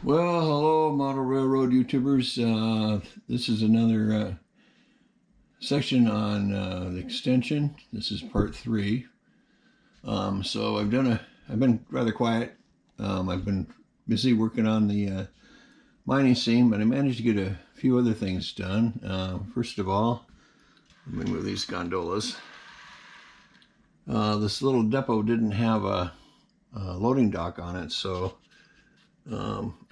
Well, hello, Model Railroad YouTubers. This is another section on the extension. This is part 3. So I've been rather quiet. I've been busy working on the mining scene, but I managed to get a few other things done. First of all, let me move these gondolas. This little depot didn't have a loading dock on it, so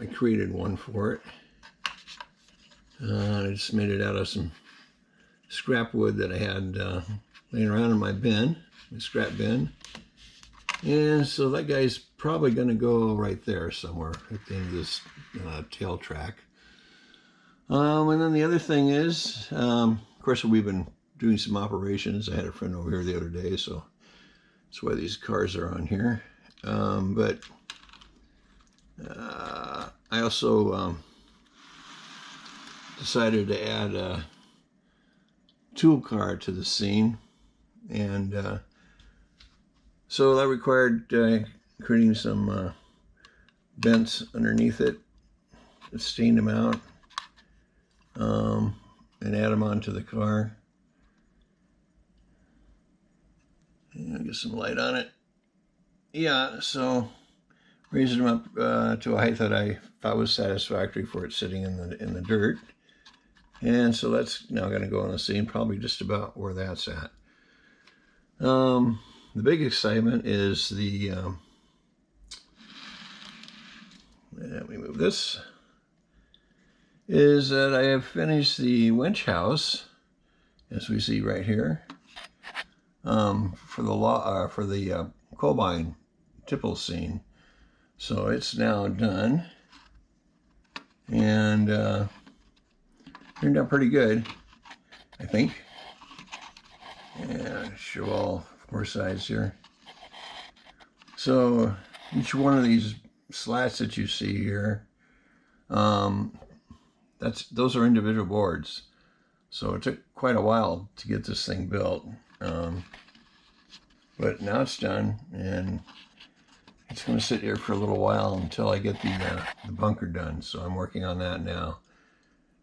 I created one for it. I just made it out of some scrap wood that I had laying around in my bin, my scrap bin. And so that guy's probably going to go right there somewhere at the end of this tail track. And then the other thing is, of course, we've been doing some operations. I had a friend over here the other day, so that's why these cars are on here. But I also decided to add a tool car to the scene, and so that required creating some vents underneath it, stained them out, and add them onto the car. And I'll get some light on it. Yeah, so raising them up to a height that I thought was satisfactory for it sitting in the dirt. And so that's now going to go on the scene, probably just about where that's at. The big excitement is the, let me move this, is that I have finished the winch house, as we see right here, for the coal mine tipple scene. So it's now done, and turned out pretty good, I think. And show all 4 sides here. So each one of these slats that you see here, those are individual boards. So it took quite a while to get this thing built, but now it's done, and it's going to sit here for a little while until I get the bunker done. So I'm working on that now,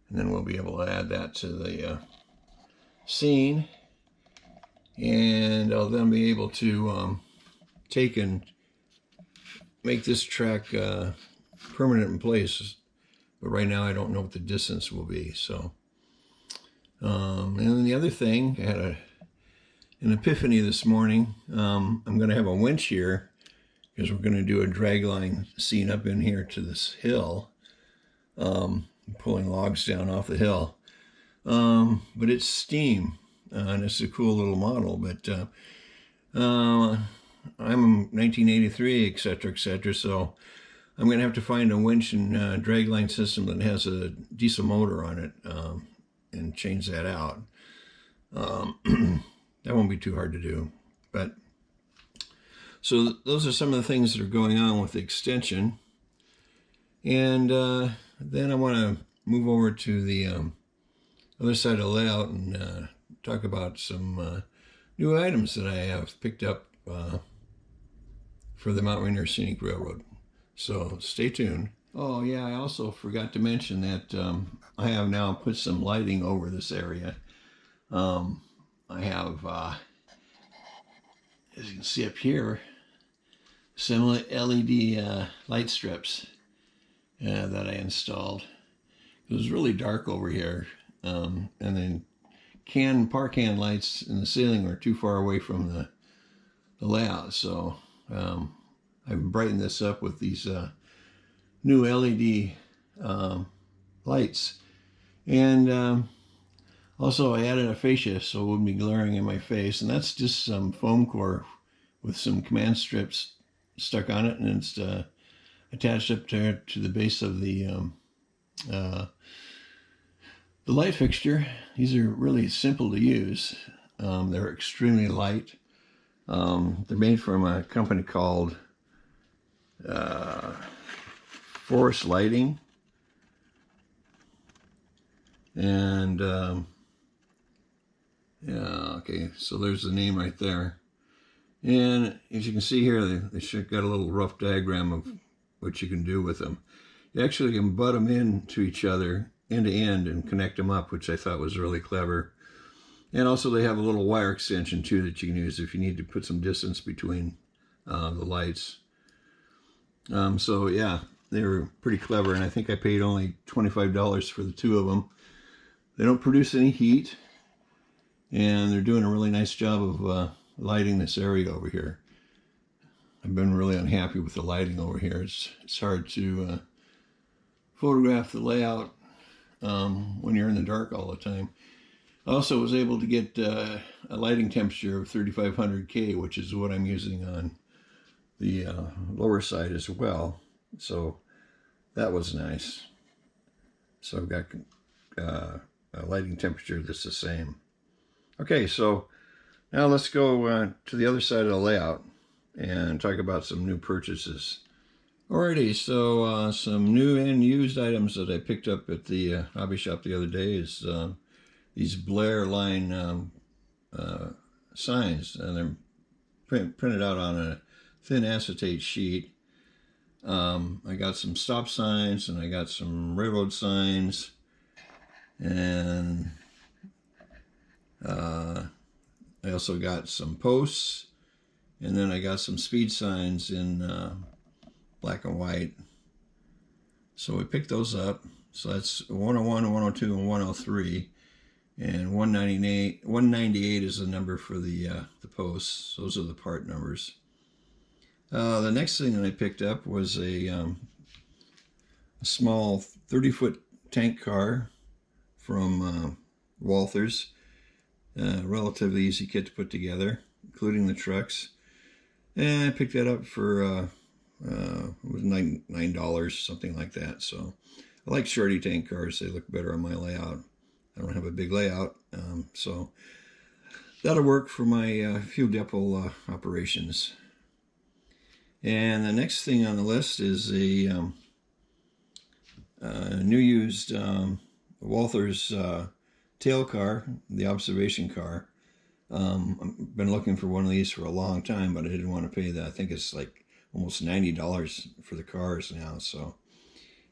and then we'll be able to add that to the scene, and I'll then be able to take and make this track permanent in place. But right now I don't know what the distance will be. So, and then the other thing, I had an epiphany this morning. I'm going to have a winch here, because we're going to do a dragline scene up in here to this hill, pulling logs down off the hill. But it's steam, and it's a cool little model. But I'm in 1983, etc., etc. So I'm going to have to find a winch and dragline system that has a diesel motor on it, and change that out. That won't be too hard to do, but. So those are some of the things that are going on with the extension. And then I want to move over to the other side of the layout and talk about some new items that I have picked up for the Mount Rainier Scenic Railroad. So stay tuned. Oh yeah, I also forgot to mention that I have now put some lighting over this area. I have, as you can see up here, some LED light strips that I installed. It was really dark over here, and then par can lights in the ceiling were too far away from the layout. So I've brightened this up with these new LED lights, and also I added a fascia so it wouldn't be glaring in my face, and that's just some foam core with some command strips stuck on it, and it's attached up to the base of the light fixture. These are really simple to use. They're extremely light. They're made from a company called Forest Lighting, and yeah, okay, so there's the name right there. And as you can see here, they got a little rough diagram of what you can do with them. You actually can butt them into each other end to end and connect them up, which I thought was really clever. And also they have a little wire extension too that you can use if you need to put some distance between the lights. So yeah, they were pretty clever, and I think I paid only $25 for the two of them. They don't produce any heat, and they're doing a really nice job of lighting this area over here. I've been really unhappy with the lighting over here. It's hard to photograph the layout when you're in the dark all the time. I also was able to get a lighting temperature of 3500K, which is what I'm using on the lower side as well. So that was nice. So I've got a lighting temperature that's the same. Okay, so now let's go to the other side of the layout and talk about some new purchases. Alrighty, so some new and used items that I picked up at the hobby shop the other day is these Blair line signs, and they're printed out on a thin acetate sheet. I got some stop signs, and I got some railroad signs, and I also got some posts, and then I got some speed signs in black and white. So we picked those up. So that's 101, 102, and 103. And 198 is the number for the posts. Those are the part numbers. The next thing that I picked up was a small 30-foot tank car from Walthers. Relatively easy kit to put together, including the trucks. And I picked that up for it was $9, something like that. So I like shorty tank cars. They look better on my layout. I don't have a big layout, so that'll work for my fuel depot operations. And the next thing on the list is a new used Walthers tail car, the observation car. I've been looking for one of these for a long time, but I didn't want to pay that. I think it's like almost $90 for the cars now. So,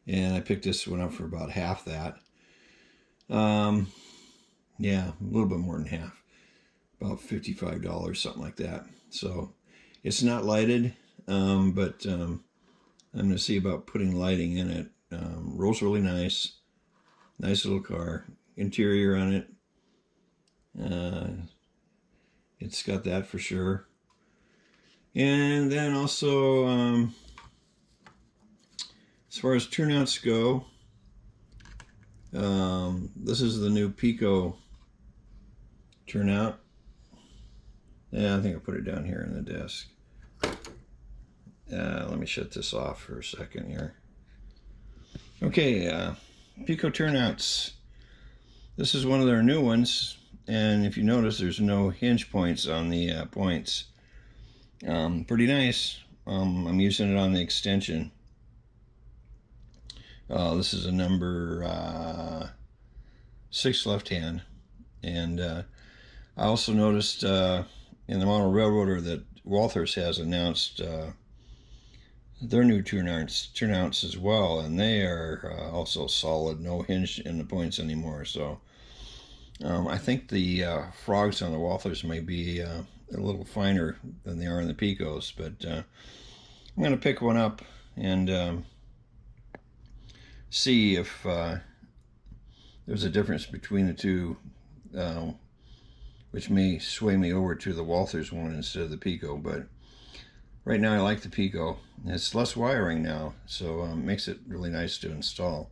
and I picked this one up for about half that. Yeah, a little bit more than half, about $55, something like that. So it's not lighted, but I'm going to see about putting lighting in it. Rolls really nice little car. Interior on it, it's got that for sure. And then also, as far as turnouts go, this is the new Pico Turnout. Yeah, I think I put it down here in the desk. Let me shut this off for a second here. Okay, Pico Turnouts. This is one of their new ones, and if you notice, there's no hinge points on the points. Pretty nice. I'm using it on the extension. This is a number 6 left hand, and I also noticed in the model railroader that Walthers has announced their new turnouts as well, and they are also solid, no hinge in the points anymore. So I think the frogs on the Walthers may be a little finer than they are in the Picos, but I'm going to pick one up and see if there's a difference between the two, which may sway me over to the Walthers one instead of the Pico. But right now I like the Pico. It's less wiring now, so it makes it really nice to install.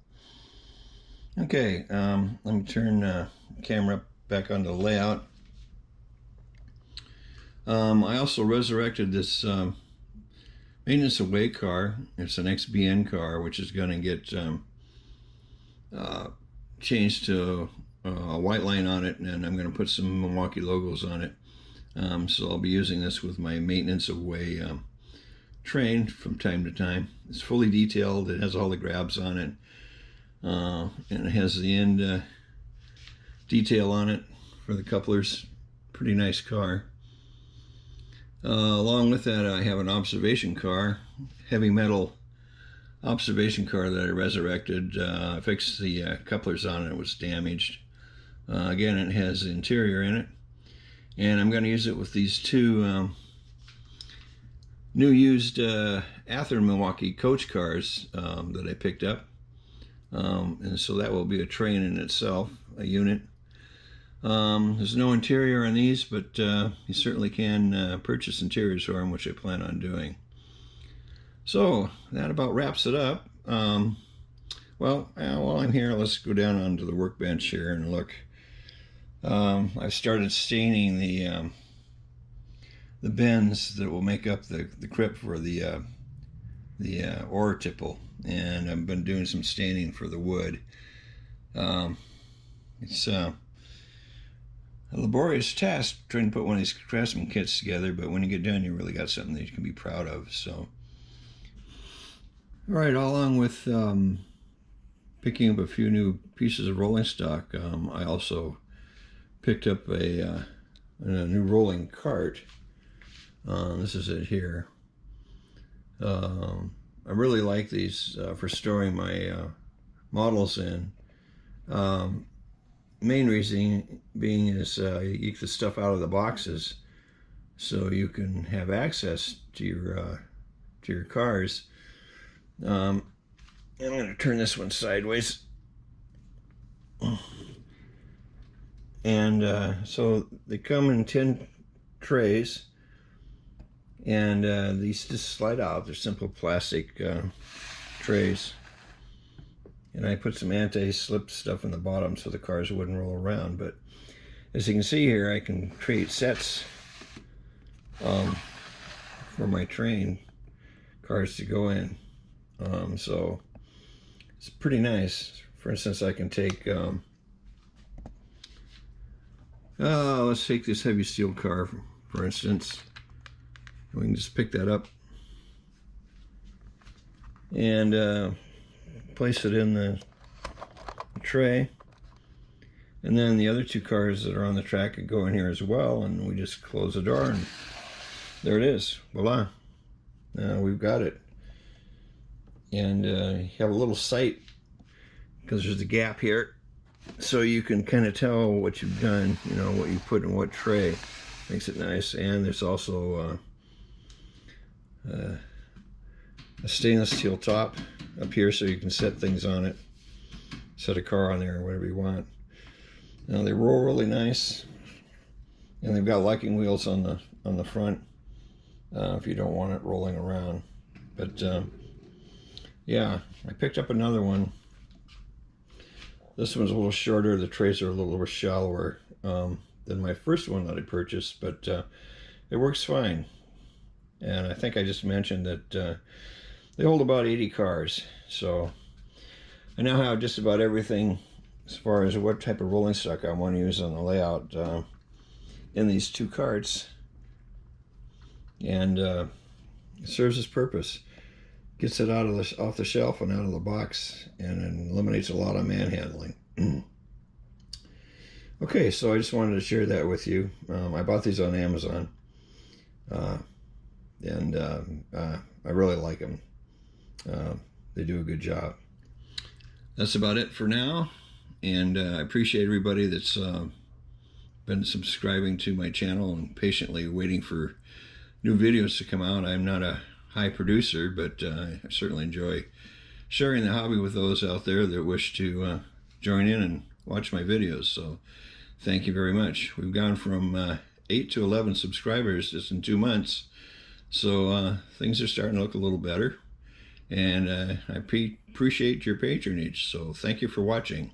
Okay, let me turn the camera back onto the layout. I also resurrected this maintenance away car. It's an XBN car, which is going to get changed to a white line on it, and I'm going to put some Milwaukee logos on it. So I'll be using this with my maintenance away train from time to time. It's fully detailed. It has all the grabs on it, and it has the end detail on it for the couplers. Pretty nice car. Along with that, I have an observation car, heavy metal observation car that I resurrected. I fixed the couplers on it. It was damaged. Again, it has the interior in it. And I'm going to use it with these two new used Athearn Milwaukee coach cars that I picked up. And so that will be a train in itself, a unit. There's no interior on these, but you certainly can purchase interiors for them, which I plan on doing. So that about wraps it up. Well, while I'm here, let's go down onto the workbench here and look. I've started staining the bends that will make up the grip for the ore tipple, and I've been doing some staining for the wood. It's a laborious task trying to put one of these Craftsman kits together, but when you get done, you really got something that you can be proud of. So, all right, along with picking up a few new pieces of rolling stock, I also picked up a new rolling cart. This is it here. I really like these for storing my models in. Main reason being is you get the stuff out of the boxes, so you can have access to your cars. I'm going to turn this one sideways. And so they come in 10 trays, and these just slide out. They're simple plastic trays. And I put some anti-slip stuff in the bottom so the cars wouldn't roll around. But as you can see here, I can create sets for my train cars to go in. So it's pretty nice. For instance, I can take, let's take this heavy steel car, for instance. We can just pick that up and place it in the tray, and then the other two cars that are on the track could go in here as well, and we just close the door and there it is. Voila, we've got it. And you have a little sight because there's a gap here, so you can kind of tell what you've done, you know, what you put in what tray. Makes it nice. And there's also a stainless steel top up here, so you can set things on it, set a car on there or whatever you want. Now they roll really nice, and they've got locking wheels on the front if you don't want it rolling around. But yeah, I picked up another one. This one's a little shorter. The trays are a little shallower than my first one that I purchased, but it works fine. And I think I just mentioned that they hold about 80 cars, so I now have just about everything as far as what type of rolling stock I want to use on the layout in these two carts, and it serves its purpose. Gets it out of off the shelf and out of the box, and it eliminates a lot of manhandling. Okay, so I just wanted to share that with you. I bought these on Amazon, and I really like them. They do a good job. That's about it for now, and I appreciate everybody that's been subscribing to my channel and patiently waiting for new videos to come out. I'm not a high producer, but I certainly enjoy sharing the hobby with those out there that wish to join in and watch my videos. So thank you very much. We've gone from 8 to 11 subscribers just in 2 months, so things are starting to look a little better, and I appreciate your patronage. So thank you for watching.